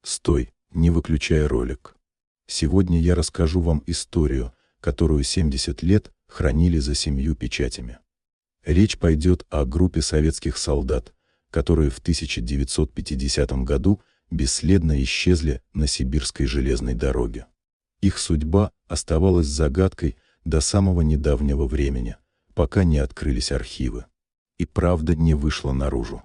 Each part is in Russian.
Стой, не выключай ролик. Сегодня я расскажу вам историю, которую 70 лет хранили за 7 печатями. Речь пойдет о группе советских солдат, которые в 1950 году бесследно исчезли на Сибирской железной дороге. Их судьба оставалась загадкой до самого недавнего времени, пока не открылись архивы. И правда не вышла наружу.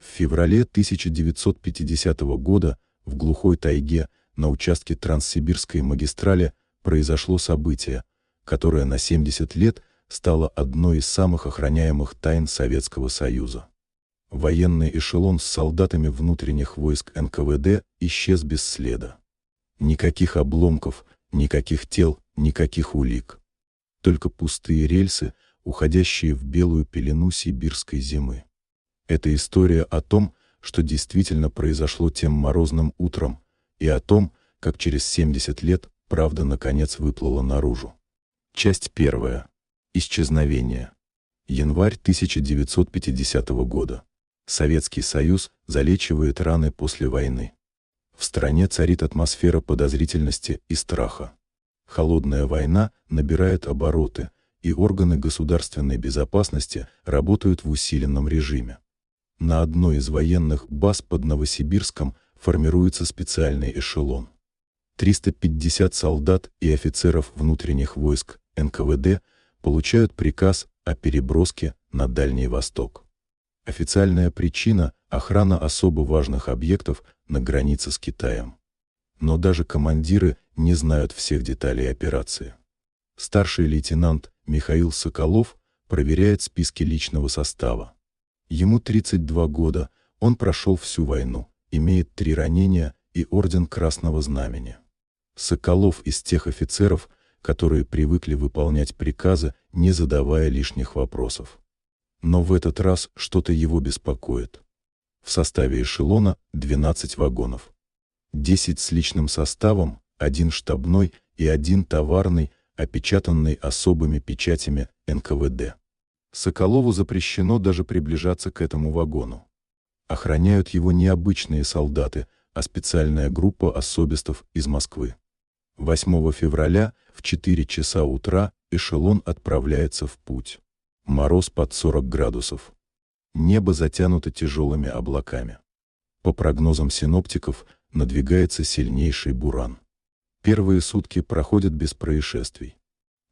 В феврале 1950 года в глухой тайге на участке Транссибирской магистрали произошло событие, которое на 70 лет стало одной из самых охраняемых тайн Советского Союза. Военный эшелон с солдатами внутренних войск НКВД исчез без следа. Никаких обломков, никаких тел, никаких улик. Только пустые рельсы, уходящие в белую пелену сибирской зимы. Это история о том, что действительно произошло тем морозным утром, и о том, как через 70 лет правда наконец выплыла наружу. Часть первая. Исчезновение. Январь 1950 года. Советский Союз залечивает раны после войны. В стране царит атмосфера подозрительности и страха. Холодная война набирает обороты, и органы государственной безопасности работают в усиленном режиме. На одной из военных баз под Новосибирском формируется специальный эшелон. 350 солдат и офицеров внутренних войск НКВД получают приказ о переброске на Дальний Восток. Официальная причина – охрана особо важных объектов на границе с Китаем. Но даже командиры не знают всех деталей операции. Старший лейтенант Михаил Соколов проверяет списки личного состава. Ему 32 года, он прошел всю войну, имеет 3 ранения и орден Красного Знамени. Соколов из тех офицеров, которые привыкли выполнять приказы, не задавая лишних вопросов. Но в этот раз что-то его беспокоит. В составе эшелона 12 вагонов. 10 с личным составом, 1 штабной и 1 товарный, опечатанный особыми печатями НКВД. Соколову запрещено даже приближаться к этому вагону. Охраняют его не обычные солдаты, а специальная группа особистов из Москвы. 8 февраля в 4 часа утра эшелон отправляется в путь. Мороз под 40 градусов. Небо затянуто тяжелыми облаками. По прогнозам синоптиков, надвигается сильнейший буран. Первые сутки проходят без происшествий.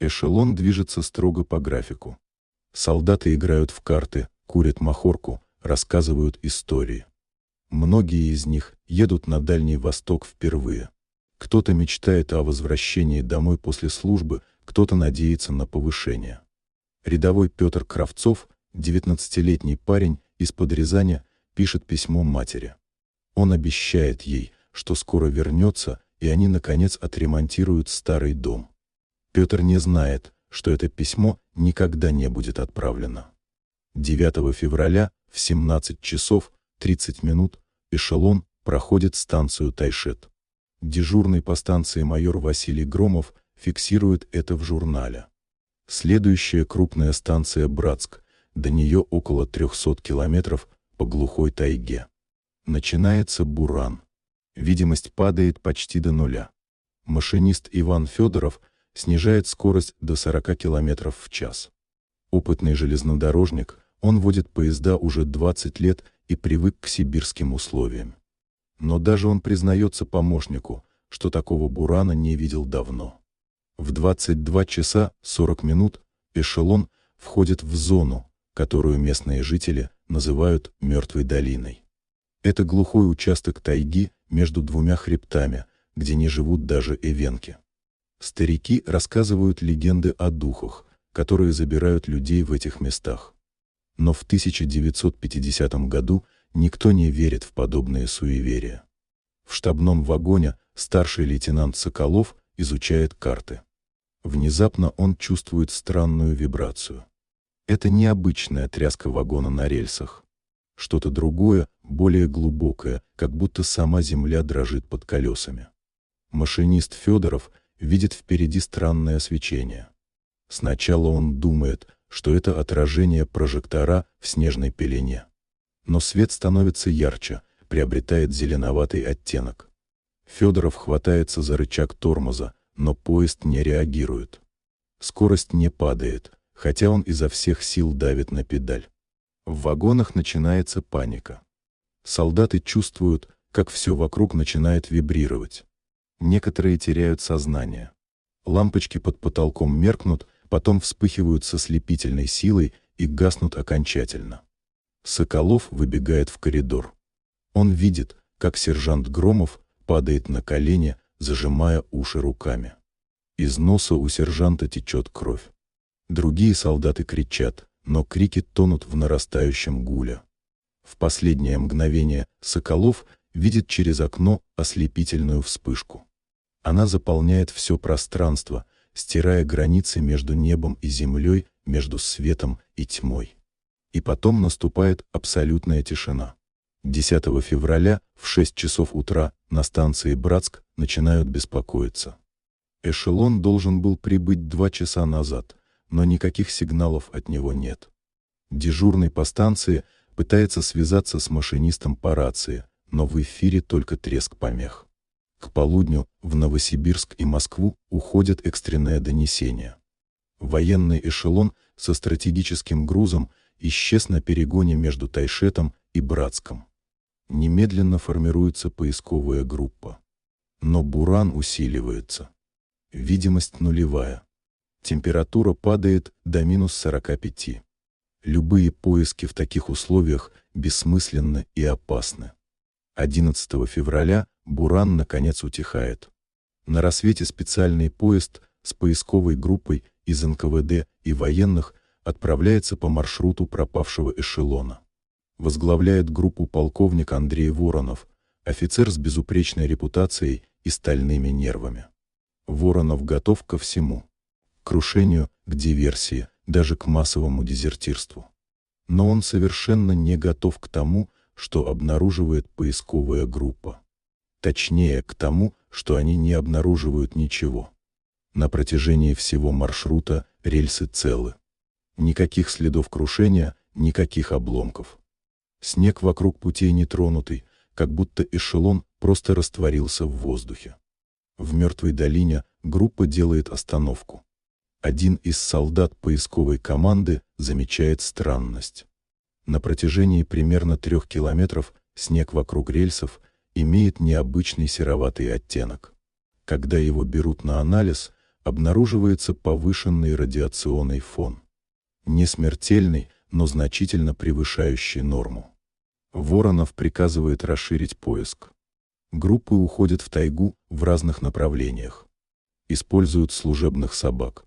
Эшелон движется строго по графику. Солдаты играют в карты, курят махорку, рассказывают истории. Многие из них едут на Дальний Восток впервые. Кто-то мечтает о возвращении домой после службы, кто-то надеется на повышение. Рядовой Петр Кравцов, 19-летний парень из-под Рязани, пишет письмо матери. Он обещает ей, что скоро вернется, и они, наконец, отремонтируют старый дом. Петр не знает, что это письмо никогда не будет отправлено. 9 февраля в 17 часов 30 минут эшелон проходит станцию Тайшет. Дежурный по станции майор Василий Громов фиксирует это в журнале. Следующая крупная станция Братск, до нее около 300 километров по глухой тайге. Начинается буран. Видимость падает почти до нуля. Машинист Иван Федоров снижает скорость до 40 км в час. Опытный железнодорожник, он водит поезда уже 20 лет и привык к сибирским условиям. Но даже он признается помощнику, что такого бурана не видел давно. В 22 часа 40 минут эшелон входит в зону, которую местные жители называют «Мертвой долиной». Это глухой участок тайги между двумя хребтами, где не живут даже эвенки. Старики рассказывают легенды о духах, которые забирают людей в этих местах. Но в 1950 году никто не верит в подобные суеверия. В штабном вагоне старший лейтенант Соколов изучает карты. Внезапно он чувствует странную вибрацию. Это не обычная тряска вагона на рельсах. Что-то другое, более глубокое, как будто сама земля дрожит под колесами. Машинист Федоров видит впереди странное свечение. Сначала он думает, что это отражение прожектора в снежной пелене. Но свет становится ярче, приобретает зеленоватый оттенок. Федоров хватается за рычаг тормоза, но поезд не реагирует. Скорость не падает, хотя он изо всех сил давит на педаль. В вагонах начинается паника. Солдаты чувствуют, как все вокруг начинает вибрировать. Некоторые теряют сознание. Лампочки под потолком меркнут, потом вспыхивают со слепительной силой и гаснут окончательно. Соколов выбегает в коридор. Он видит, как сержант Громов падает на колени, зажимая уши руками. Из носа у сержанта течет кровь. Другие солдаты кричат, но крики тонут в нарастающем гуле. В последнее мгновение Соколов видит через окно ослепительную вспышку. Она заполняет все пространство, стирая границы между небом и землей, между светом и тьмой. И потом наступает абсолютная тишина. 10 февраля в 6 часов утра на станции Братск начинают беспокоиться. Эшелон должен был прибыть 2 часа назад, но никаких сигналов от него нет. Дежурный по станции пытается связаться с машинистом по рации, но в эфире только треск помех. К полудню в Новосибирск и Москву уходят экстренные донесения. Военный эшелон со стратегическим грузом исчез на перегоне между Тайшетом и Братском. Немедленно формируется поисковая группа. Но буран усиливается. Видимость нулевая. Температура падает до минус 45. Любые поиски в таких условиях бессмысленны и опасны. 11 февраля буран наконец утихает. На рассвете специальный поезд с поисковой группой из НКВД и военных отправляется по маршруту пропавшего эшелона. Возглавляет группу полковник Андрей Воронов, офицер с безупречной репутацией и стальными нервами. Воронов готов ко всему. К крушению, к диверсии, даже к массовому дезертирству. Но он совершенно не готов к тому, что обнаруживает поисковая группа. Точнее, к тому, что они не обнаруживают ничего. На протяжении всего маршрута рельсы целы. Никаких следов крушения, никаких обломков. Снег вокруг путей нетронутый, как будто эшелон просто растворился в воздухе. В Мертвой долине группа делает остановку. Один из солдат поисковой команды замечает странность. На протяжении примерно 3 километров снег вокруг рельсов имеет необычный сероватый оттенок. Когда его берут на анализ, обнаруживается повышенный радиационный фон. Не смертельный, но значительно превышающий норму. Воронов приказывает расширить поиск. Группы уходят в тайгу в разных направлениях. Используют служебных собак.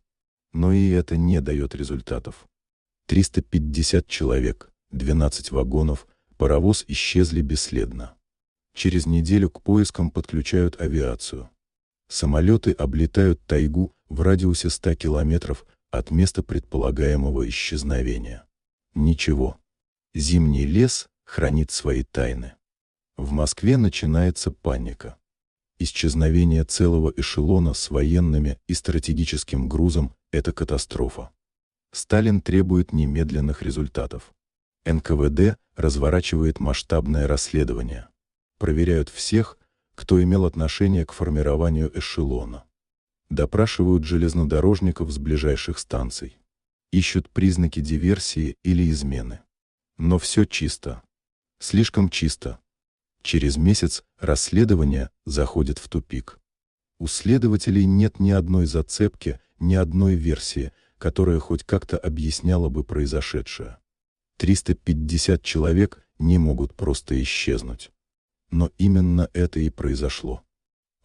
Но и это не дает результатов. 350 человек, 12 вагонов, паровоз исчезли бесследно. Через неделю к поискам подключают авиацию. Самолеты облетают тайгу в радиусе 100 километров от места предполагаемого исчезновения. Ничего. Зимний лес хранит свои тайны. В Москве начинается паника. Исчезновение целого эшелона с военными и стратегическим грузом – это катастрофа. Сталин требует немедленных результатов. НКВД разворачивает масштабное расследование. Проверяют всех, кто имел отношение к формированию эшелона. Допрашивают железнодорожников с ближайших станций. Ищут признаки диверсии или измены. Но все чисто. Слишком чисто. Через месяц расследование заходит в тупик. У следователей нет ни одной зацепки, ни одной версии, которая хоть как-то объясняла бы произошедшее. 350 человек не могут просто исчезнуть. Но именно это и произошло.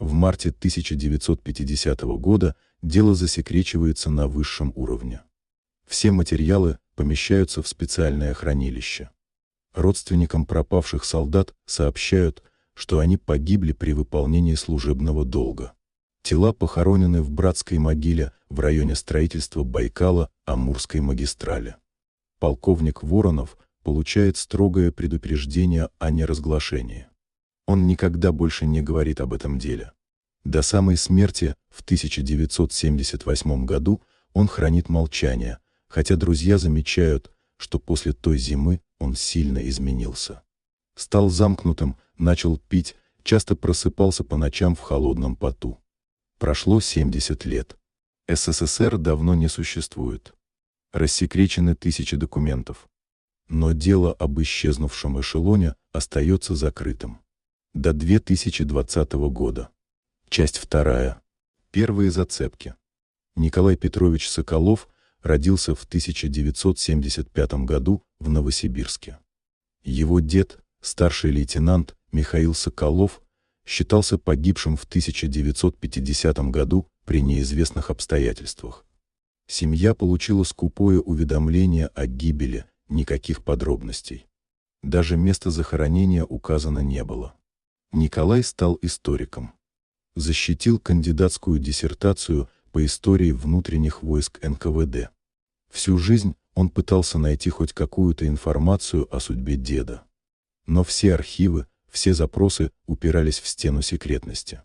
В марте 1950 года дело засекречивается на высшем уровне. Все материалы помещаются в специальное хранилище. Родственникам пропавших солдат сообщают, что они погибли при выполнении служебного долга. Тела похоронены в братской могиле в районе строительства Байкала-Амурской магистрали. Полковник Воронов получает строгое предупреждение о неразглашении. Он никогда больше не говорит об этом деле. До самой смерти в 1978 году он хранит молчание, хотя друзья замечают, что после той зимы он сильно изменился. Стал замкнутым, начал пить, Часто просыпался по ночам в холодном поту. Прошло 70 лет. СССР давно не существует. Рассекречены тысячи документов. Но дело об исчезнувшем эшелоне остается закрытым. До 2020 года. Часть 2. Первые зацепки. Николай Петрович Соколов родился в 1975 году в Новосибирске. Его дед, старший лейтенант Михаил Соколов, считался погибшим в 1950 году при неизвестных обстоятельствах. Семья получила скупое уведомление о гибели, никаких подробностей. Даже место захоронения указано не было. Николай стал историком. Защитил кандидатскую диссертацию по истории внутренних войск НКВД. Всю жизнь он пытался найти хоть какую-то информацию о судьбе деда. Но все архивы, все запросы упирались в стену секретности.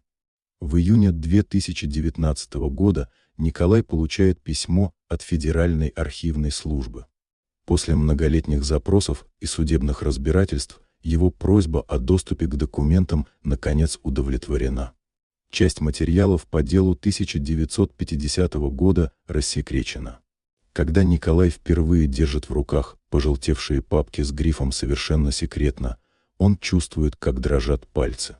В июне 2019 года Николай получает письмо от Федеральной архивной службы. После многолетних запросов и судебных разбирательств его просьба о доступе к документам наконец удовлетворена. Часть материалов по делу 1950 года рассекречена. Когда Николай впервые держит в руках пожелтевшие папки с грифом «Совершенно секретно», он чувствует, как дрожат пальцы.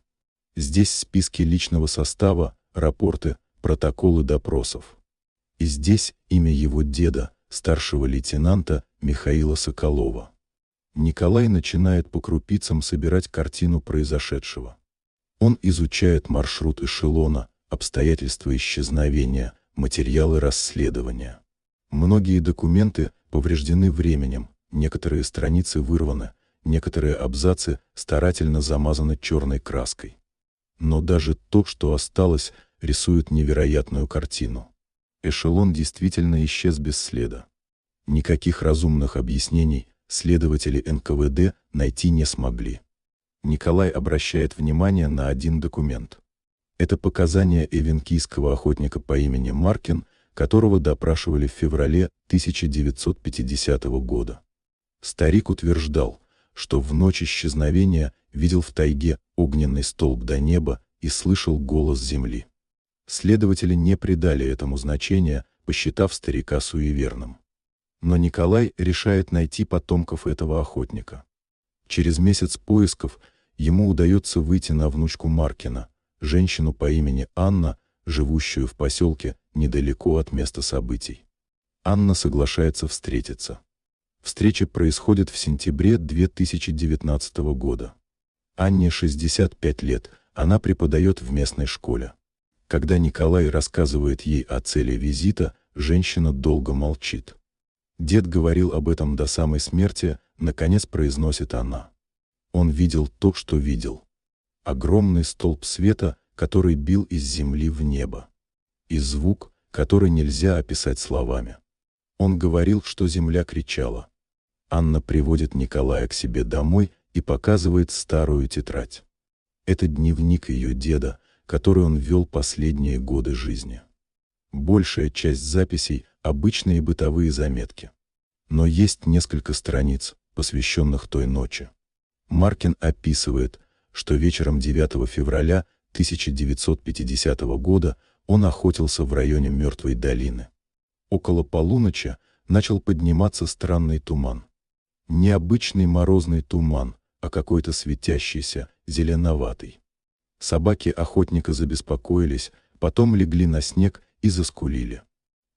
Здесь списки личного состава, рапорты, протоколы допросов. И здесь имя его деда, старшего лейтенанта Михаила Соколова. Николай начинает по крупицам собирать картину произошедшего. Он изучает маршрут эшелона, обстоятельства исчезновения, материалы расследования. Многие документы повреждены временем, некоторые страницы вырваны, некоторые абзацы старательно замазаны черной краской. Но даже то, что осталось, рисует невероятную картину. Эшелон действительно исчез без следа. Никаких разумных объяснений следователи НКВД найти не смогли. Николай обращает внимание на один документ. Это показания эвенкийского охотника по имени Маркин, которого допрашивали в феврале 1950 года. Старик утверждал, что в ночь исчезновения видел в тайге огненный столб до неба и слышал голос земли. Следователи не придали этому значения, посчитав старика суеверным. Но Николай решает найти потомков этого охотника. Через месяц поисков ему удается выйти на внучку Маркина, женщину по имени Анна, живущую в поселке недалеко от места событий. Анна соглашается встретиться. Встреча происходит в сентябре 2019 года. Анне 65 лет, она преподает в местной школе. Когда Николай рассказывает ей о цели визита, женщина долго молчит. Дед говорил об этом до самой смерти, наконец произносит она. Он видел то, что видел. Огромный столб света, который бил из земли в небо. И звук, который нельзя описать словами. Он говорил, что земля кричала. Анна приводит Николая к себе домой и показывает старую тетрадь. Это дневник ее деда, который он вел последние годы жизни. Большая часть записей – обычные бытовые заметки. Но есть несколько страниц, посвященных той ночи. Маркин описывает, что вечером 9 февраля 1950 года он охотился в районе Мертвой долины. Около полуночи начал подниматься странный туман. Не обычный морозный туман, а какой-то светящийся, зеленоватый. Собаки охотника забеспокоились, потом легли на снег и заскулили.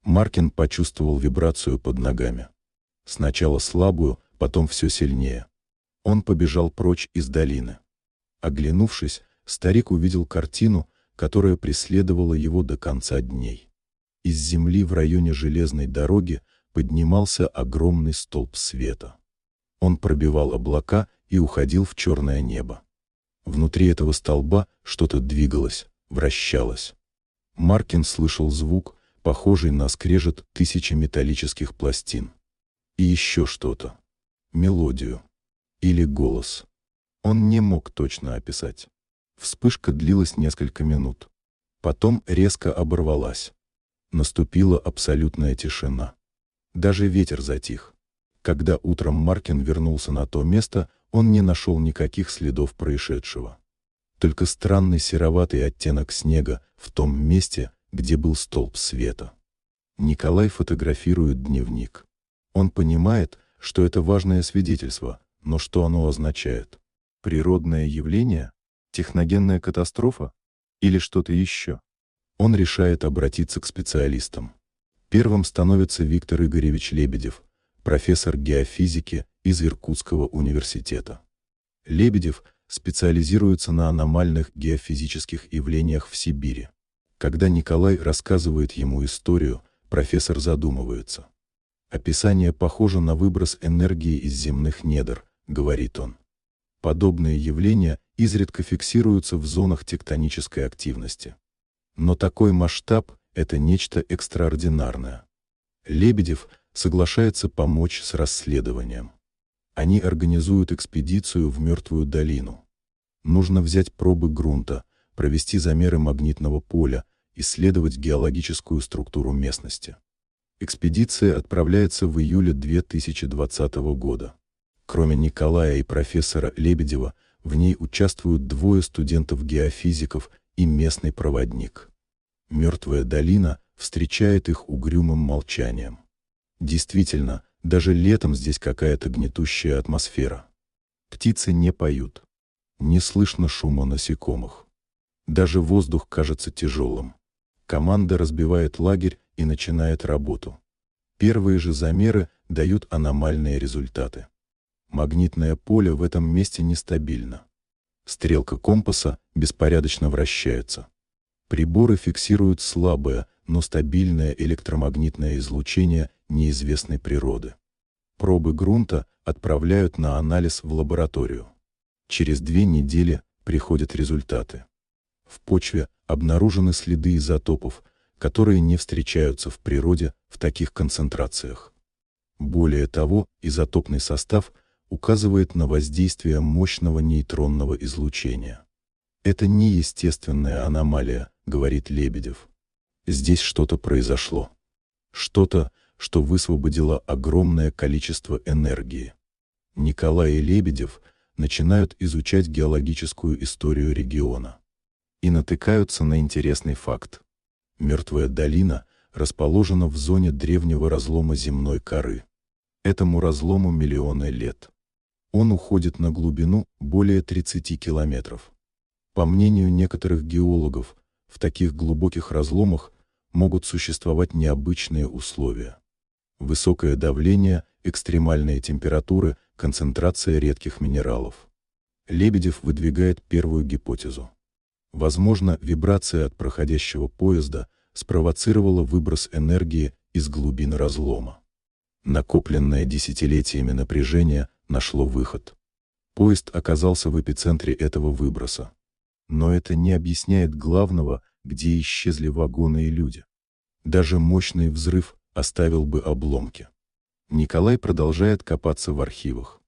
Маркин почувствовал вибрацию под ногами. Сначала слабую, потом все сильнее. Он побежал прочь из долины. Оглянувшись, старик увидел картину, которая преследовала его до конца дней. Из земли в районе железной дороги поднимался огромный столб света. Он пробивал облака и уходил в черное небо. Внутри этого столба что-то двигалось, вращалось. Маркин слышал звук, похожий на скрежет тысячи металлических пластин. И еще что-то. Мелодию. Или голос. Он не мог точно описать. Вспышка длилась несколько минут. Потом резко оборвалась. Наступила абсолютная тишина. Даже ветер затих. Когда утром Маркин вернулся на то место, он не нашел никаких следов происшедшего. только странный сероватый оттенок снега в том месте, где был столб света. Николай фотографирует дневник. Он понимает, что это важное свидетельство, но что оно означает? Природное явление? Техногенная катастрофа? Или что-то еще? Он решает обратиться к специалистам. Первым становится Виктор Игоревич Лебедев, профессор геофизики из Иркутского университета. Лебедев специализируется на аномальных геофизических явлениях в Сибири. Когда Николай рассказывает ему историю, профессор задумывается. «Описание похоже на выброс энергии из земных недр», — говорит он. Подобные явления изредка фиксируются в зонах тектонической активности. Но такой масштаб — это нечто экстраординарное. Лебедев соглашается помочь с расследованием. Они организуют экспедицию в Мертвую долину. Нужно взять пробы грунта, провести замеры магнитного поля, исследовать геологическую структуру местности. Экспедиция отправляется в июле 2020 года. Кроме Николая и профессора Лебедева, в ней участвуют двое студентов-геофизиков и местный проводник. Мертвая долина встречает их угрюмым молчанием. Действительно, даже летом здесь какая-то гнетущая атмосфера. Птицы не поют. Не слышно шума насекомых. Даже воздух кажется тяжелым. Команда разбивает лагерь и начинает работу. Первые же замеры дают аномальные результаты. Магнитное поле в этом месте нестабильно. Стрелка компаса беспорядочно вращается. Приборы фиксируют слабое, но стабильное электромагнитное излучение неизвестной природы. Пробы грунта отправляют на анализ в лабораторию. Через 2 недели приходят результаты. В почве обнаружены следы изотопов, которые не встречаются в природе в таких концентрациях. Более того, изотопный состав указывает на воздействие мощного нейтронного излучения. «Это не естественная аномалия», — говорит Лебедев. «Здесь что-то произошло. Что-то, что высвободило огромное количество энергии». Николай и Лебедев начинают изучать геологическую историю региона. И натыкаются на интересный факт. Мертвая долина расположена в зоне древнего разлома земной коры. Этому разлому миллионы лет. Он уходит на глубину более 30 километров. По мнению некоторых геологов, в таких глубоких разломах могут существовать необычные условия. Высокое давление, экстремальные температуры, концентрация редких минералов. Лебедев выдвигает первую гипотезу. Возможно, вибрация от проходящего поезда спровоцировала выброс энергии из глубин разлома. Накопленное десятилетиями напряжение нашло выход. Поезд оказался в эпицентре этого выброса. Но это не объясняет главного, где исчезли вагоны и люди. Даже мощный взрыв оставил бы обломки. Николай продолжает копаться в архивах.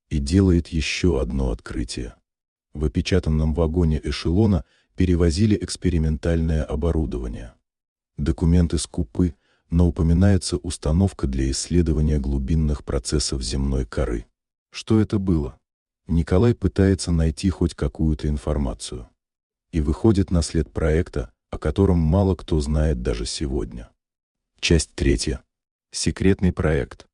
И делает еще одно открытие. В опечатанном вагоне эшелона перевозили экспериментальное оборудование. Документы скупы, но упоминается установка для исследования глубинных процессов земной коры. Что это было? Николай пытается найти хоть какую-то информацию. И выходит на след проекта, о котором мало кто знает даже сегодня. Часть 3. Секретный проект.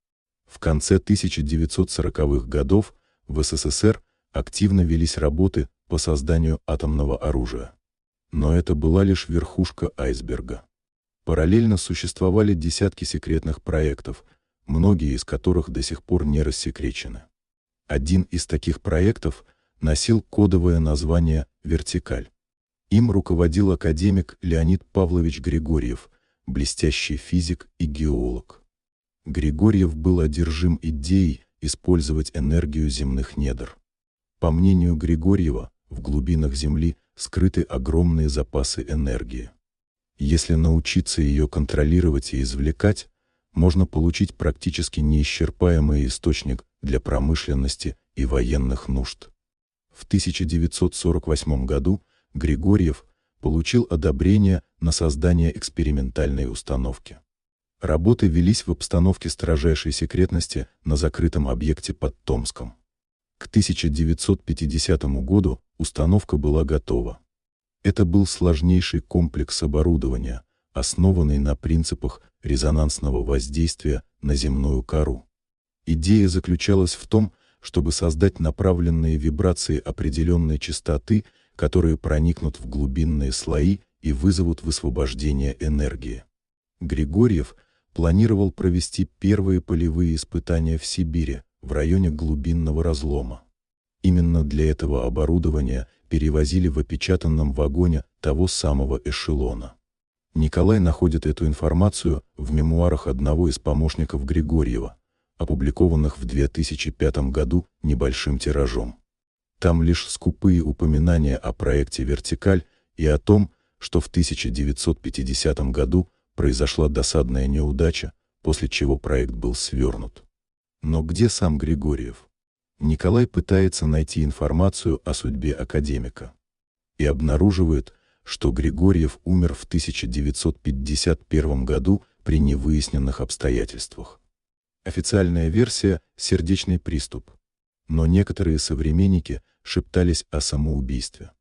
В конце 1940-х годов в СССР активно велись работы по созданию атомного оружия. Но это была лишь верхушка айсберга. Параллельно существовали десятки секретных проектов, многие из которых до сих пор не рассекречены. Один из таких проектов носил кодовое название «Вертикаль». Им руководил академик Леонид Павлович Григорьев, блестящий физик и геолог. Григорьев был одержим идеей использовать энергию земных недр. По мнению Григорьева, в глубинах Земли скрыты огромные запасы энергии. Если научиться ее контролировать и извлекать, можно получить практически неисчерпаемый источник для промышленности и военных нужд. В 1948 году Григорьев получил одобрение на создание экспериментальной установки. Работы велись в обстановке строжайшей секретности на закрытом объекте под Томском. К 1950 году установка была готова. Это был сложнейший комплекс оборудования, основанный на принципах резонансного воздействия на земную кору. Идея заключалась в том, чтобы создать направленные вибрации определенной частоты, которые проникнут в глубинные слои и вызовут высвобождение энергии. Григорьев планировал провести первые полевые испытания в Сибири, в районе глубинного разлома. Именно для этого оборудования перевозили в опечатанном вагоне того самого эшелона. Николай находит эту информацию в мемуарах одного из помощников Григорьева, опубликованных в 2005 году небольшим тиражом. Там лишь скупые упоминания о проекте «Вертикаль» и о том, что в 1950 году произошла досадная неудача, после чего проект был свернут. Но где сам Григорьев? Николай пытается найти информацию о судьбе академика и обнаруживает, что Григорьев умер в 1951 году при невыясненных обстоятельствах. Официальная версия – сердечный приступ, но некоторые современники шептались о самоубийстве.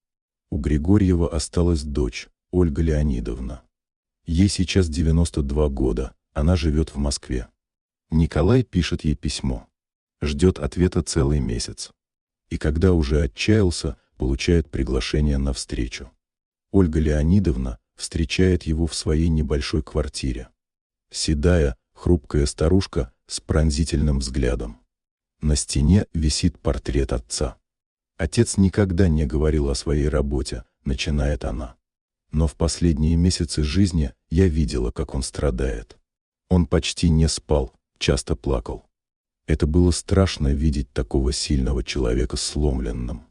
У Григорьева осталась дочь, Ольга Леонидовна. Ей сейчас 92 года, она живет в Москве. Николай пишет ей письмо. Ждет ответа целый месяц. И когда уже отчаялся, получает приглашение на встречу. Ольга Леонидовна встречает его в своей небольшой квартире. Седая, хрупкая старушка с пронзительным взглядом. На стене висит портрет отца. Отец никогда не говорил о своей работе, начинает она. Но в последние месяцы жизни я видела, как он страдает. Он почти не спал, часто плакал. Это было страшно видеть такого сильного человека сломленным.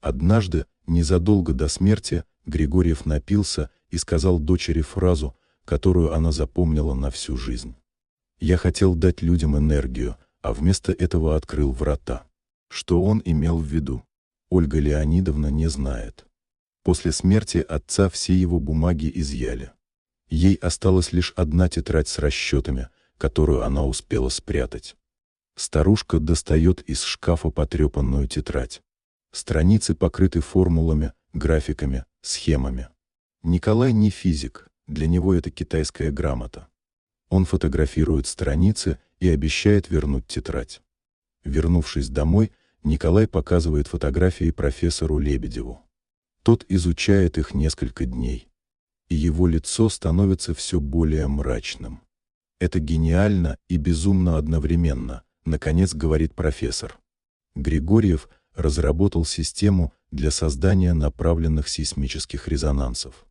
Однажды, незадолго до смерти, Григорьев напился и сказал дочери фразу, которую она запомнила на всю жизнь. «Я хотел дать людям энергию, а вместо этого открыл врата». Что он имел в виду? Ольга Леонидовна не знает. После смерти отца все его бумаги изъяли. Ей осталась лишь одна тетрадь с расчетами, которую она успела спрятать. Старушка достает из шкафа потрепанную тетрадь. Страницы покрыты формулами, графиками, схемами. Николай не физик, для него это китайская грамота. Он фотографирует страницы и обещает вернуть тетрадь. Вернувшись домой, Николай показывает фотографии профессору Лебедеву. Тот изучает их несколько дней. И его лицо становится все более мрачным. Это гениально и безумно одновременно, наконец говорит профессор. Григорьев разработал систему для создания направленных сейсмических резонансов.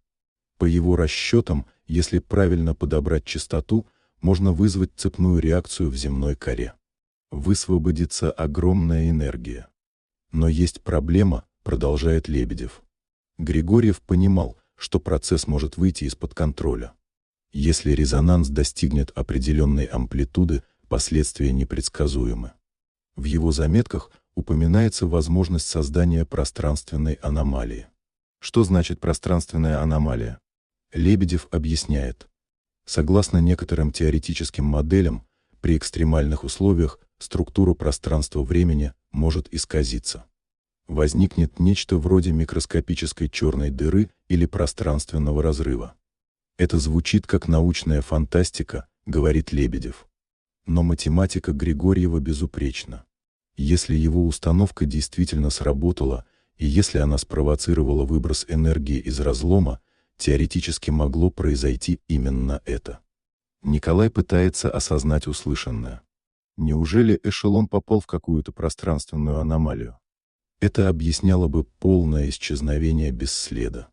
По его расчетам, если правильно подобрать частоту, можно вызвать цепную реакцию в земной коре. Высвободится огромная энергия. Но есть проблема, продолжает Лебедев. Григорьев понимал, что процесс может выйти из-под контроля. Если резонанс достигнет определенной амплитуды, последствия непредсказуемы. В его заметках упоминается возможность создания пространственной аномалии. Что значит пространственная аномалия? Лебедев объясняет. Согласно некоторым теоретическим моделям, при экстремальных условиях структура пространства-времени может исказиться. Возникнет нечто вроде микроскопической черной дыры или пространственного разрыва. Это звучит как научная фантастика, говорит Лебедев. Но математика Григорьева безупречна. Если его установка действительно сработала, и если она спровоцировала выброс энергии из разлома, теоретически могло произойти именно это. Николай пытается осознать услышанное. Неужели эшелон попал в какую-то пространственную аномалию? Это объясняло бы полное исчезновение без следа.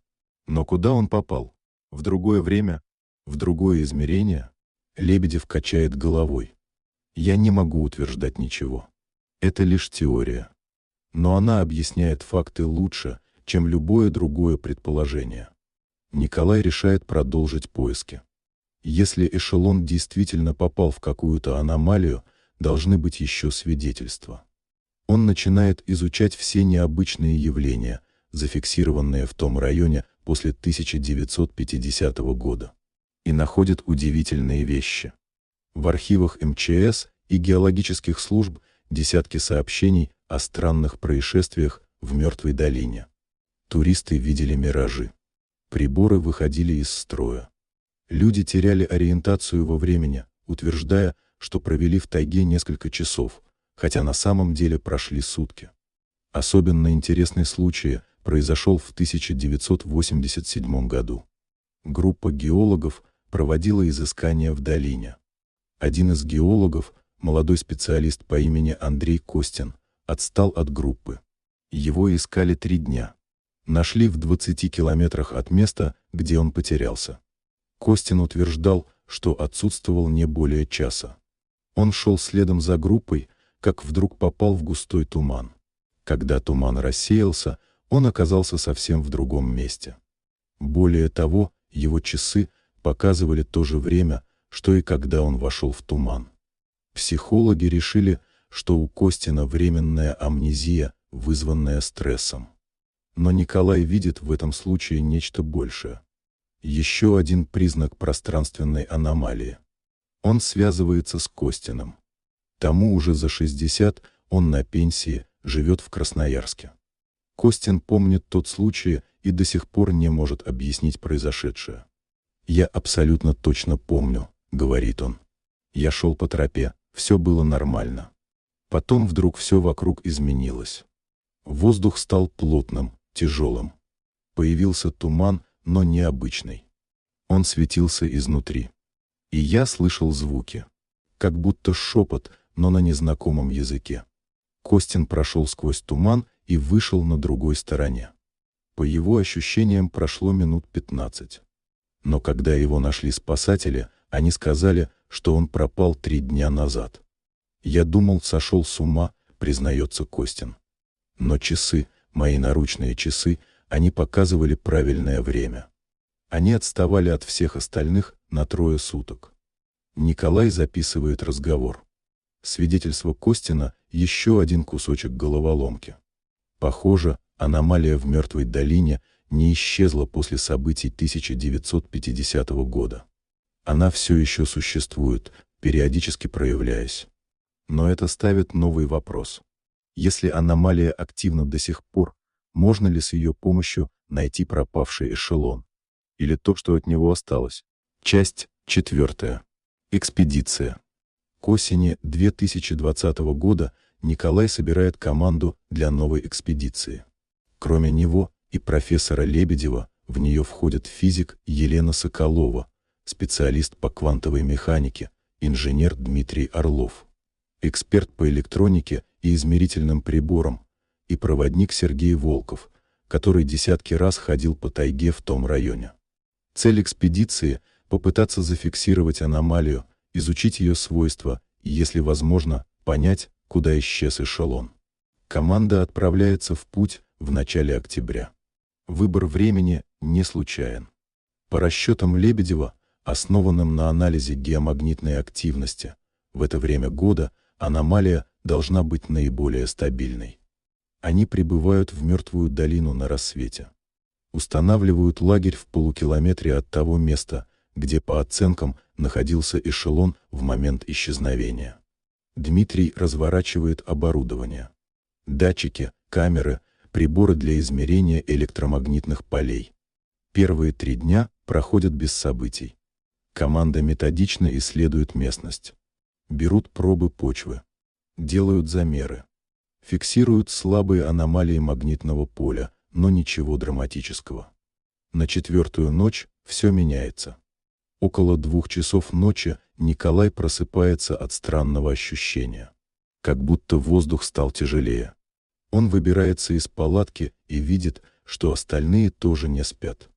Но куда он попал? В другое время? В другое измерение? Лебедев качает головой. Я не могу утверждать ничего. Это лишь теория. Но она объясняет факты лучше, чем любое другое предположение. Николай решает продолжить поиски. Если эшелон действительно попал в какую-то аномалию, должны быть еще свидетельства. Он начинает изучать все необычные явления, зафиксированные в том районе после 1950 года, и находит удивительные вещи. В архивах МЧС и геологических служб десятки сообщений о странных происшествиях в Мертвой долине. Туристы видели миражи. Приборы выходили из строя. Люди теряли ориентацию во времени, утверждая, что провели в тайге несколько часов, хотя на самом деле прошли сутки. Особенно интересный случай произошел в 1987 году. Группа геологов проводила изыскания в долине. Один из геологов, молодой специалист по имени Андрей Костин, отстал от группы. Его искали 3 дня. Нашли в 20 километрах от места, где он потерялся. Костин утверждал, что отсутствовал не более часа. Он шел следом за группой, как вдруг попал в густой туман. Когда туман рассеялся, он оказался совсем в другом месте. Более того, его часы показывали то же время, что и когда он вошел в туман. Психологи решили, что у Костина временная амнезия, вызванная стрессом. Но Николай видит в этом случае нечто большее. Еще один признак пространственной аномалии. Он связывается с Костиным. Тому уже за 60, он на пенсии, живет в Красноярске. Костин помнит тот случай и до сих пор не может объяснить произошедшее. «Я абсолютно точно помню», — говорит он. «Я шел по тропе, все было нормально. Потом вдруг все вокруг изменилось. Воздух стал плотным, тяжелым. Появился туман, но необычный. Он светился изнутри. И я слышал звуки. Как будто шепот, но на незнакомом языке. Костин прошел сквозь туман и вышел на другой стороне. По его ощущениям прошло минут 15. Но когда его нашли спасатели, они сказали, что он пропал 3 дня назад. Я думал, сошел с ума, признается Костин. Но часы, мои наручные часы, они показывали правильное время. Они отставали от всех остальных на 3 суток. Николай записывает разговор. Свидетельство Костина – еще один кусочек головоломки. Похоже, аномалия в Мертвой долине не исчезла после событий 1950 года. Она все еще существует, периодически проявляясь. Но это ставит новый вопрос. Если аномалия активна до сих пор, можно ли с ее помощью найти пропавший эшелон? Или то, что от него осталось? Часть 4. Экспедиция. К осени 2020 года Николай собирает команду для новой экспедиции. Кроме него и профессора Лебедева, в нее входят физик Елена Соколова, специалист по квантовой механике, инженер Дмитрий Орлов, эксперт по электронике и измерительным приборам, и проводник Сергей Волков, который десятки раз ходил по тайге в том районе. Цель экспедиции – попытаться зафиксировать аномалию, изучить ее свойства и, если возможно, понять, куда исчез эшелон. Команда отправляется в путь в начале октября. Выбор времени не случайен. По расчетам Лебедева, основанным на анализе геомагнитной активности, в это время года аномалия должна быть наиболее стабильной. Они прибывают в Мертвую долину на рассвете. Устанавливают лагерь в полукилометре от того места, где, по оценкам, находился эшелон в момент исчезновения. Дмитрий разворачивает оборудование. Датчики, камеры, приборы для измерения электромагнитных полей. Первые 3 дня проходят без событий. Команда методично исследует местность. Берут пробы почвы. Делают замеры. Фиксируют слабые аномалии магнитного поля, но ничего драматического. На 4-ю ночь все меняется. Около 2 часов ночи Николай просыпается от странного ощущения. Как будто воздух стал тяжелее. Он выбирается из палатки и видит, что остальные тоже не спят.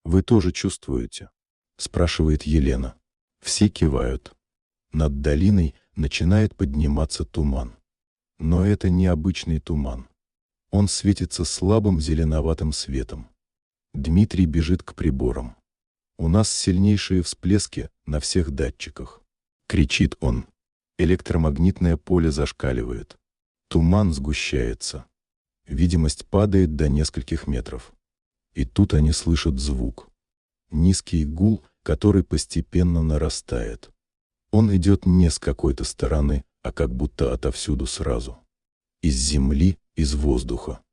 «Вы тоже чувствуете?» – спрашивает Елена. Все кивают. Над долиной начинает подниматься туман. Но это не обычный туман. Он светится слабым зеленоватым светом. Дмитрий бежит к приборам. «У нас сильнейшие всплески на всех датчиках», — кричит он. Электромагнитное поле зашкаливает. Туман сгущается. Видимость падает до нескольких метров. И тут они слышат звук. Низкий гул, который постепенно нарастает. Он идет не с какой-то стороны, а а как будто отовсюду сразу. Из земли, из воздуха.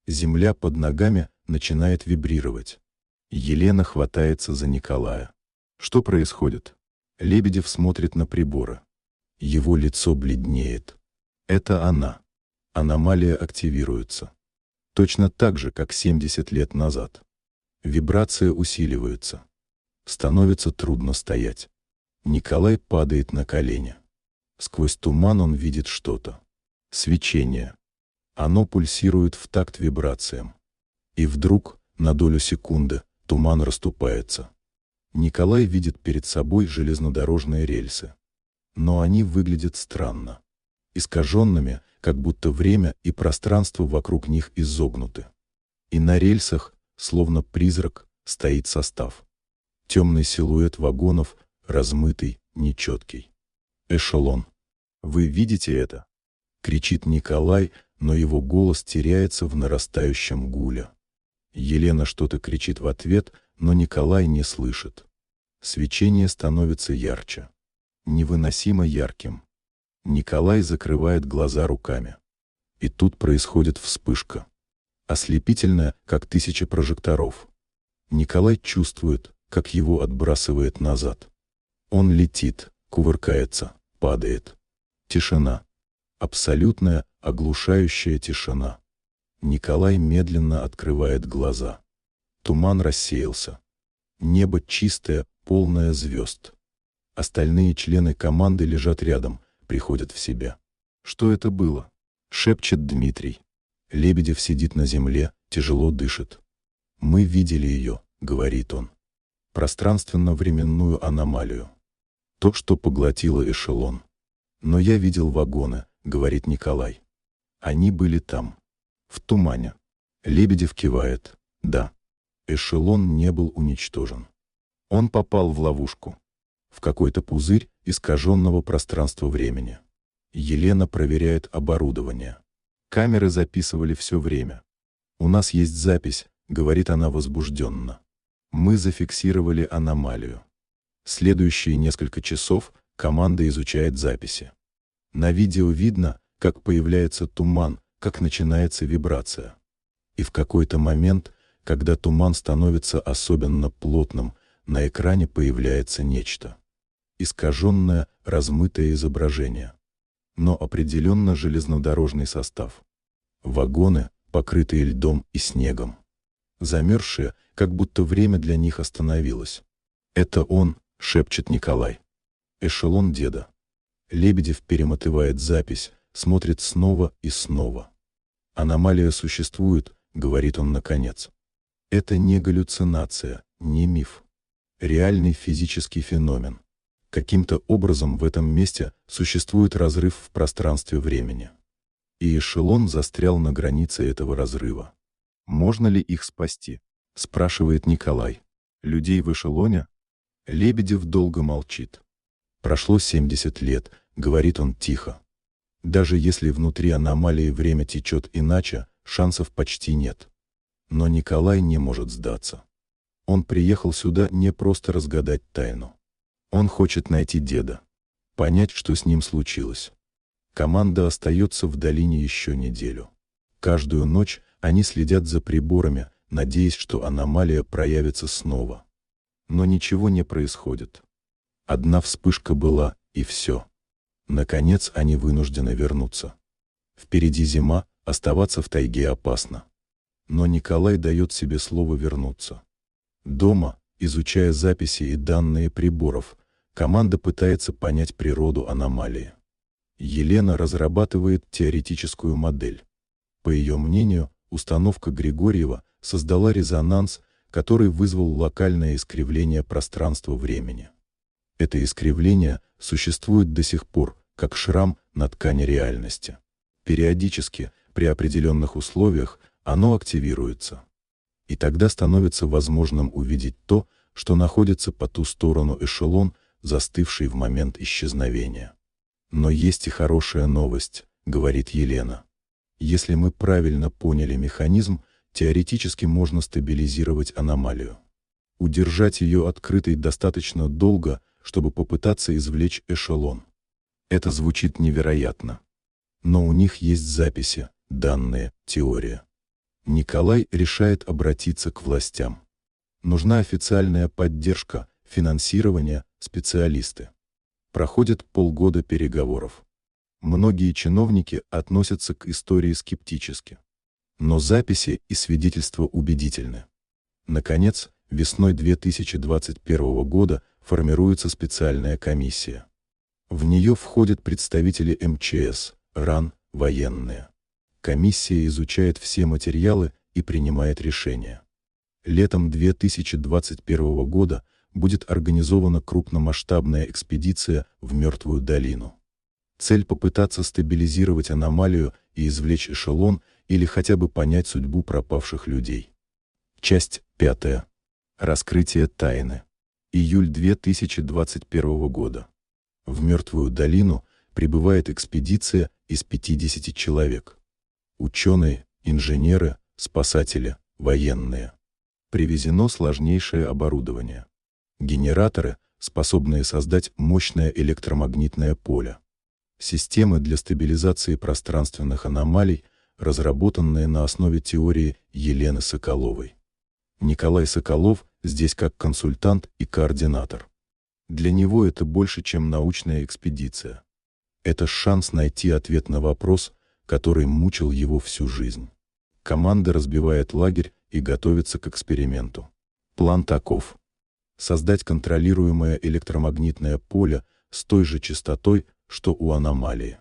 Земля под ногами начинает вибрировать. Елена хватается за Николая. Что происходит? Лебедев смотрит на приборы. Его лицо бледнеет. Это она. Аномалия активируется. Точно так же, как 70 лет назад. Вибрация усиливается. Становится трудно стоять. Николай падает на колени. Сквозь туман он видит что-то. Свечение. Оно пульсирует в такт вибрациям. И вдруг, на долю секунды, туман расступается. Николай видит перед собой железнодорожные рельсы. Но они выглядят странно. Искаженными, как будто время и пространство вокруг них изогнуты. И на рельсах, словно призрак, стоит состав. Темный силуэт вагонов, размытый, нечеткий. Эшелон. «Вы видите это?» — кричит Николай, но его голос теряется в нарастающем гуле. Елена что-то кричит в ответ, но Николай не слышит. Свечение становится ярче. Невыносимо ярким. Николай закрывает глаза руками. И тут происходит вспышка. Ослепительная, как 1000 прожекторов. Николай чувствует, как его отбрасывает назад. Он летит, кувыркается, падает. Тишина. Абсолютная, оглушающая тишина. Николай медленно открывает глаза. Туман рассеялся. Небо чистое, полное звезд. Остальные члены команды лежат рядом, приходят в себя. «Что это было?» — шепчет Дмитрий. Лебедев сидит на земле, тяжело дышит. «Мы видели ее», — говорит он. «Пространственно-временную аномалию. То, что поглотило эшелон. Но я видел вагоны», — говорит Николай. «Они были там. В тумане». Лебедев кивает. «Да. Эшелон не был уничтожен. Он попал в ловушку. В какой-то пузырь искаженного пространства-времени. Елена проверяет оборудование. Камеры записывали все время. У нас есть запись», — говорит она возбужденно. «Мы зафиксировали аномалию. Следующие несколько часов команда изучает записи. На видео видно, как появляется туман, как начинается вибрация. И в какой-то момент, когда туман становится особенно плотным, на экране появляется нечто. Искаженное, размытое изображение. Но определенно железнодорожный состав. Вагоны, покрытые льдом и снегом. Замерзшие, как будто время для них остановилось. «Это он», — шепчет Николай. «Эшелон деда». Лебедев перемотывает запись, смотрит снова и снова. «Аномалия существует», — говорит он наконец. «Это не галлюцинация, не миф. Реальный физический феномен. Каким-то образом в этом месте существует разрыв в пространстве-времени. И эшелон застрял на границе этого разрыва. Можно ли их спасти?» — спрашивает Николай. «Людей в эшелоне?» Лебедев долго молчит. «Прошло 70 лет», — говорит он тихо. «Даже если внутри аномалии время течет иначе, шансов почти нет». Но Николай не может сдаться. Он приехал сюда не просто разгадать тайну. Он хочет найти деда. Понять, что с ним случилось. Команда остается в долине еще неделю. Каждую ночь они следят за приборами, надеясь, что аномалия проявится снова. Но ничего не происходит. Одна вспышка была, и все. Наконец они вынуждены вернуться. Впереди зима, оставаться в тайге опасно. Но Николай дает себе слово вернуться. Дома, изучая записи и данные приборов, команда пытается понять природу аномалии. Елена разрабатывает теоретическую модель. По ее мнению, установка Григорьева создала резонанс, который вызвал локальное искривление пространства-времени. Это искривление существует до сих пор, как шрам на ткани реальности. Периодически, при определенных условиях, оно активируется. И тогда становится возможным увидеть то, что находится по ту сторону эшелон, застывший в момент исчезновения. «Но есть и хорошая новость», — говорит Елена. «Если мы правильно поняли механизм, теоретически можно стабилизировать аномалию. Удержать ее открытой достаточно долго, чтобы попытаться извлечь эшелон. Это звучит невероятно. Но у них есть записи, данные, теория. Николай решает обратиться к властям. Нужна официальная поддержка, финансирование, специалисты. Проходит полгода переговоров. Многие чиновники относятся к истории скептически. Но записи и свидетельства убедительны. Наконец, весной 2021 года формируется специальная комиссия. В нее входят представители МЧС, РАН, военные. Комиссия изучает все материалы и принимает решения. Летом 2021 года будет организована крупномасштабная экспедиция в Мертвую долину. Цель — попытаться стабилизировать аномалию и извлечь эшелон или хотя бы понять судьбу пропавших людей. Часть 5. Раскрытие тайны. Июль 2021 года. В Мертвую долину прибывает экспедиция из 50 человек. Ученые, инженеры, спасатели, военные. Привезено сложнейшее оборудование. Генераторы, способные создать мощное электромагнитное поле. Системы для стабилизации пространственных аномалий, разработанные на основе теории Елены Соколовой. Николай Соколов здесь как консультант и координатор. Для него это больше, чем научная экспедиция. Это шанс найти ответ на вопрос, который мучил его всю жизнь. Команда разбивает лагерь и готовится к эксперименту. План таков: создать контролируемое электромагнитное поле с той же частотой, что у аномалии.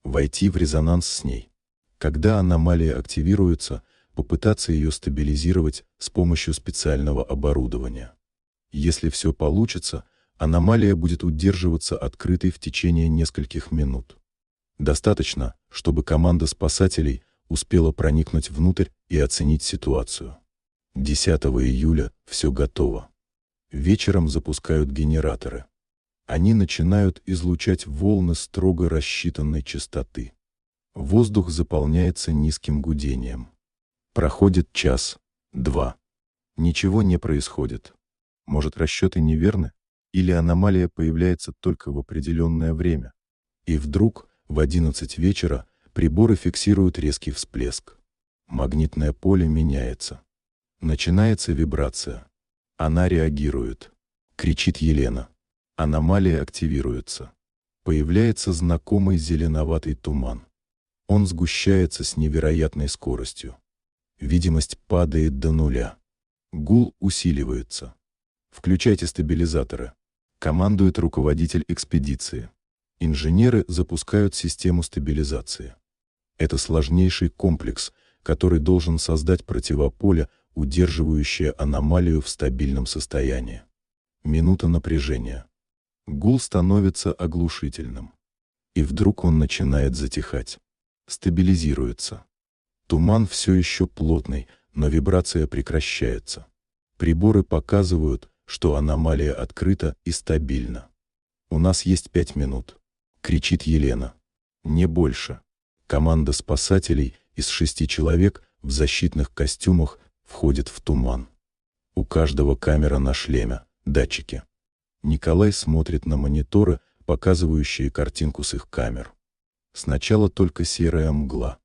Войти в резонанс с ней. Когда аномалия активируется, попытаться ее стабилизировать с помощью специального оборудования. Если все получится, аномалия будет удерживаться открытой в течение нескольких минут. Достаточно, чтобы команда спасателей успела проникнуть внутрь и оценить ситуацию. 10 июля все готово. Вечером запускают генераторы. Они начинают излучать волны строго рассчитанной частоты. Воздух заполняется низким гудением. Проходит час, два. Ничего не происходит. Может, расчеты неверны? Или аномалия появляется только в определенное время? И вдруг, в 11 вечера, приборы фиксируют резкий всплеск. Магнитное поле меняется. Начинается вибрация. Она реагирует. Кричит Елена. Аномалия активируется. Появляется знакомый зеленоватый туман. Он сгущается с невероятной скоростью. Видимость падает до нуля. Гул усиливается. Включайте стабилизаторы. Командует руководитель экспедиции. Инженеры запускают систему стабилизации. Это сложнейший комплекс, который должен создать противополе, удерживающее аномалию в стабильном состоянии. Минута напряжения. Гул становится оглушительным. И вдруг он начинает затихать. Стабилизируется. Туман все еще плотный, но вибрация прекращается. Приборы показывают, что аномалия открыта и стабильна. «У нас есть 5 минут», — кричит Елена. Не больше. Команда спасателей из 6 человек в защитных костюмах входит в туман. У каждого камера на шлеме, датчики. Николай смотрит на мониторы, показывающие картинку с их камер. Сначала только серая мгла.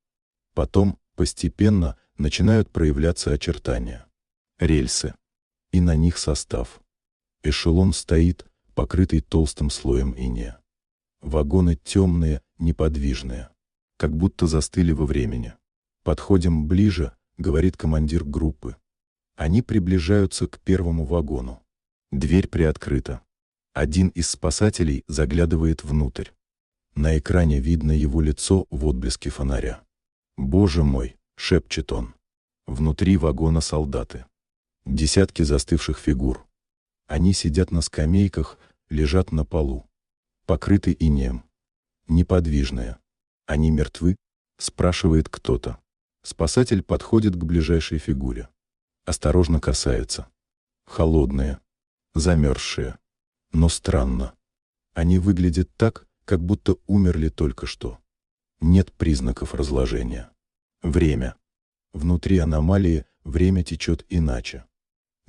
Потом, постепенно, начинают проявляться очертания. Рельсы. И на них состав. Эшелон стоит, покрытый толстым слоем инея. Вагоны темные, неподвижные. Как будто застыли во времени. «Подходим ближе», — говорит командир группы. Они приближаются к первому вагону. Дверь приоткрыта. Один из спасателей заглядывает внутрь. На экране видно его лицо в отблеске фонаря. «Боже мой!» — шепчет он. Внутри вагона солдаты. Десятки застывших фигур. Они сидят на скамейках, лежат на полу. Покрыты инеем. Неподвижные. «Они мертвы?» — спрашивает кто-то. Спасатель подходит к ближайшей фигуре. Осторожно касается. Холодные. Замерзшие. Но странно. Они выглядят так, как будто умерли только что. Нет признаков разложения. Время. Внутри аномалии время течет иначе.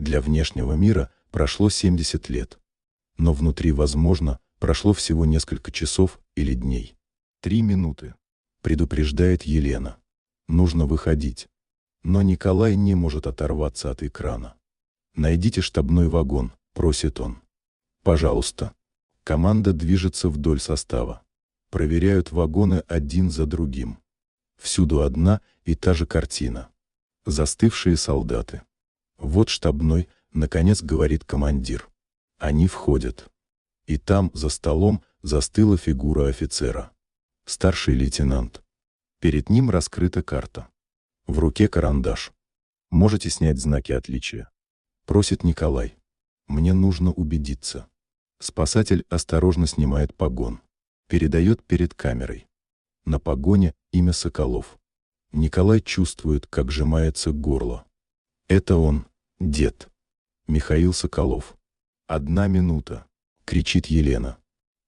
Для внешнего мира прошло 70 лет. Но внутри возможно Прошло всего несколько часов или дней. 3 минуты. Предупреждает Елена. Нужно выходить. Но Николай не может оторваться от экрана. «Найдите штабной вагон», — просит он. «Пожалуйста». Команда движется вдоль состава. Проверяют вагоны один за другим. Всюду одна и та же картина. Застывшие солдаты. «Вот штабной», — наконец говорит командир. Они входят. И там, за столом, застыла фигура офицера. Старший лейтенант. Перед ним раскрыта карта. В руке карандаш. «Можете снять знаки отличия?» — просит Николай. «Мне нужно убедиться». Спасатель осторожно снимает погон. Передает перед камерой. На погоне имя Соколов. Николай чувствует, как сжимается горло. Это он, дед. Михаил Соколов. «1 минута», — кричит Елена.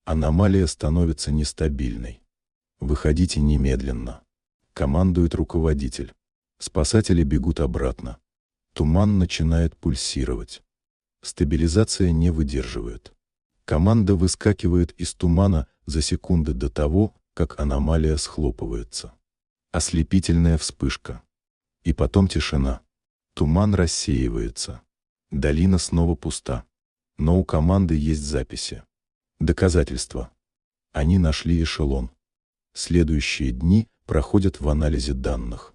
Аномалия становится нестабильной. «Выходите немедленно», — командует руководитель. Спасатели бегут обратно. Туман начинает пульсировать. Стабилизация не выдерживает. Команда выскакивает из тумана за секунды до того, как аномалия схлопывается. Ослепительная вспышка. И потом тишина. Туман рассеивается. Долина снова пуста. Но у команды есть записи. Доказательства. Они нашли эшелон. Следующие дни проходят в анализе данных.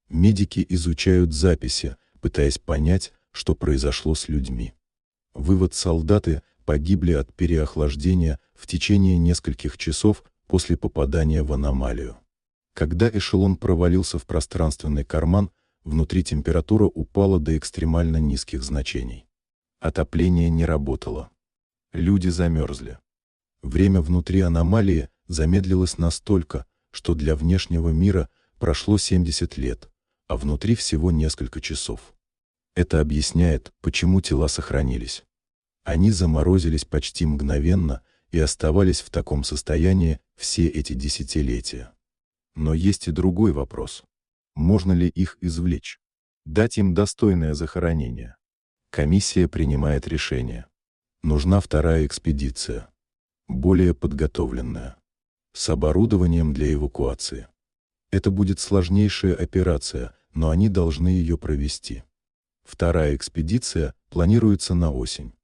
Медики изучают записи, пытаясь понять, что произошло с людьми. Вывод: солдаты погибли от переохлаждения в течение нескольких часов после попадания в аномалию. Когда эшелон провалился в пространственный карман, внутри температура упала до экстремально низких значений. Отопление не работало. Люди замерзли. Время внутри аномалии замедлилось настолько, что для внешнего мира прошло 70 лет, а внутри всего несколько часов. Это объясняет, почему тела сохранились. Они заморозились почти мгновенно и оставались в таком состоянии все эти десятилетия. Но есть и другой вопрос. Можно ли их извлечь? Дать им достойное захоронение? Комиссия принимает решение. Нужна вторая экспедиция. Более подготовленная. С оборудованием для эвакуации. Это будет сложнейшая операция, но они должны ее провести. Вторая экспедиция планируется на осень.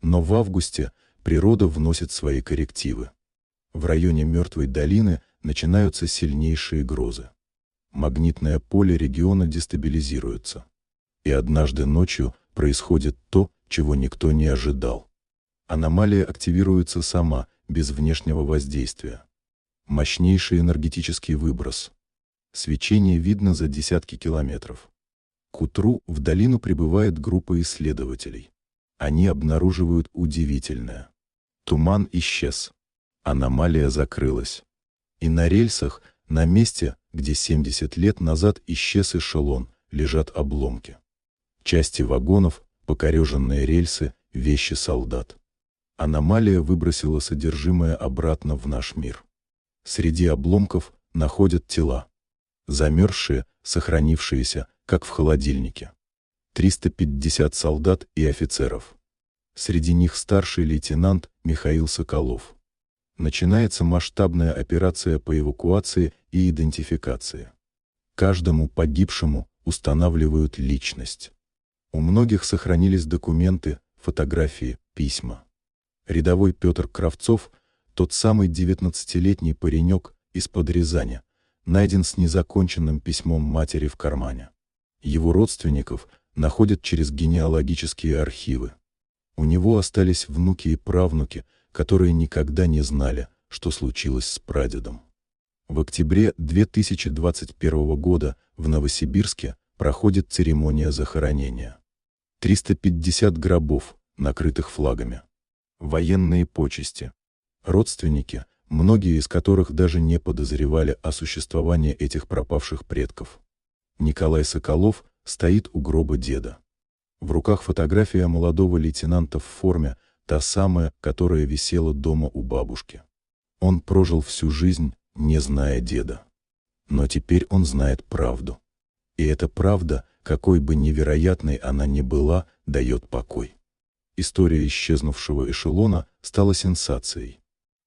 Но в августе природа вносит свои коррективы. В районе Мертвой долины начинаются сильнейшие грозы. Магнитное поле региона дестабилизируется. И однажды ночью происходит то, чего никто не ожидал. Аномалия активируется сама, без внешнего воздействия. Мощнейший энергетический выброс. Свечение видно за десятки километров. К утру в долину прибывает группа исследователей. Они обнаруживают удивительное. Туман исчез. Аномалия закрылась. И на рельсах, на месте, где 70 лет назад исчез эшелон, лежат обломки. Части вагонов, покореженные рельсы, вещи солдат. Аномалия выбросила содержимое обратно в наш мир. Среди обломков находят тела. Замерзшие, сохранившиеся, как в холодильнике. 350 солдат и офицеров. Среди них старший лейтенант Михаил Соколов. Начинается масштабная операция по эвакуации и идентификации. Каждому погибшему устанавливают личность. У многих сохранились документы, фотографии, письма. Рядовой Петр Кравцов, тот самый 19-летний паренек из-под Рязани, найден с незаконченным письмом матери в кармане. Его родственников находят через генеалогические архивы. У него остались внуки и правнуки, которые никогда не знали, что случилось с прадедом. В октябре 2021 года в Новосибирске проходит церемония захоронения. 350 гробов, накрытых флагами. Военные почести. Родственники, многие из которых даже не подозревали о существовании этих пропавших предков. Николай Соколов стоит у гроба деда. В руках фотография молодого лейтенанта в форме, та самая, которая висела дома у бабушки. Он прожил всю жизнь, не зная деда. Но теперь он знает правду. И эта правда, какой бы невероятной она ни была, дает покой. История исчезнувшего эшелона стала сенсацией.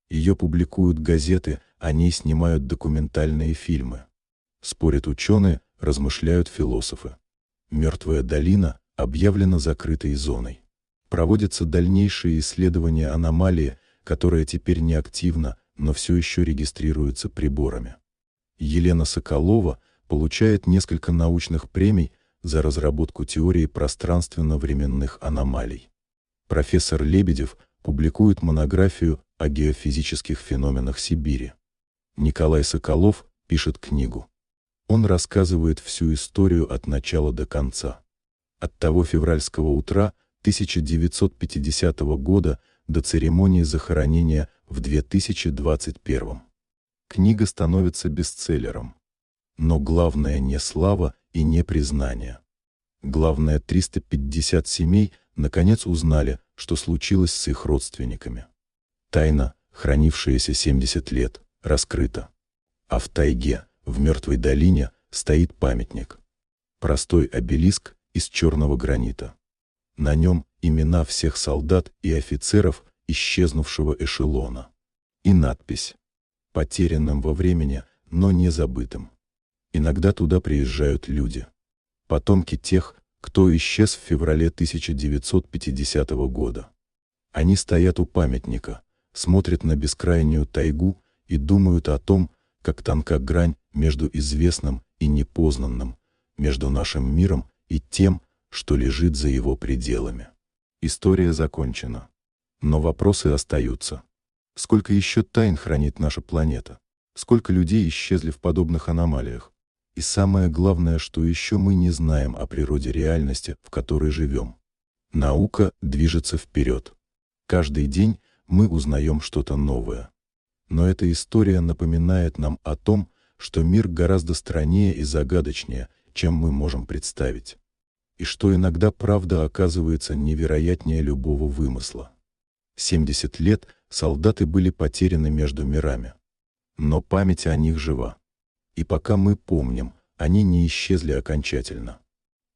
Ее публикуют газеты, о ней снимают документальные фильмы. Спорят ученые, размышляют философы. Мертвая долина объявлена закрытой зоной. Проводятся дальнейшие исследования аномалии, которая теперь не активна, но все еще регистрируется приборами. Елена Соколова получает несколько научных премий за разработку теории пространственно-временных аномалий. Профессор Лебедев публикует монографию о геофизических феноменах Сибири. Николай Соколов пишет книгу. Он рассказывает всю историю от начала до конца. От того февральского утра 1950 года до церемонии захоронения в 2021. Книга становится бестселлером. Но главное не слава и не признание. Главное, 350 семей наконец узнали, что случилось с их родственниками. Тайна, хранившаяся 70 лет, раскрыта. А в тайге, в мертвой долине, стоит памятник. Простой обелиск из черного гранита. На нем имена всех солдат и офицеров исчезнувшего эшелона. И надпись: «Потерянным во времени, но не забытым». Иногда туда приезжают люди. Потомки тех, кто исчез в феврале 1950 года. Они стоят у памятника, смотрят на бескрайнюю тайгу и думают о том, как тонка грань между известным и непознанным, между нашим миром и тем, что лежит за его пределами. История закончена. Но вопросы остаются. Сколько еще тайн хранит наша планета? Сколько людей исчезли в подобных аномалиях? И самое главное, что еще мы не знаем о природе реальности, в которой живем. Наука движется вперед. Каждый день мы узнаем что-то новое. Но эта история напоминает нам о том, что мир гораздо страннее и загадочнее, чем мы можем представить. И что иногда правда оказывается невероятнее любого вымысла. 70 лет солдаты были потеряны между мирами. Но память о них жива. И пока мы помним, они не исчезли окончательно.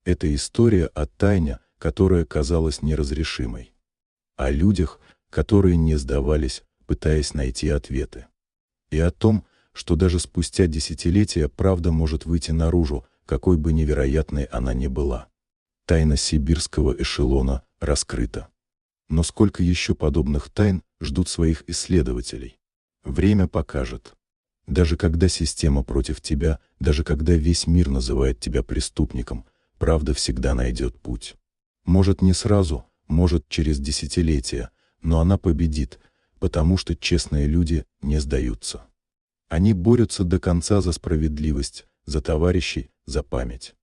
Это история о тайне, которая казалась неразрешимой. О людях, которые не сдавались, пытаясь найти ответы. И о том, что даже спустя десятилетия правда может выйти наружу, какой бы невероятной она ни была. Тайна сибирского эшелона раскрыта. Но сколько еще подобных тайн ждут своих исследователей? Время покажет. Даже когда система против тебя, даже когда весь мир называет тебя преступником, правда всегда найдет путь. Может, не сразу, может, через десятилетия, но она победит, потому что честные люди не сдаются. Они борются до конца за справедливость, за товарищей, за память.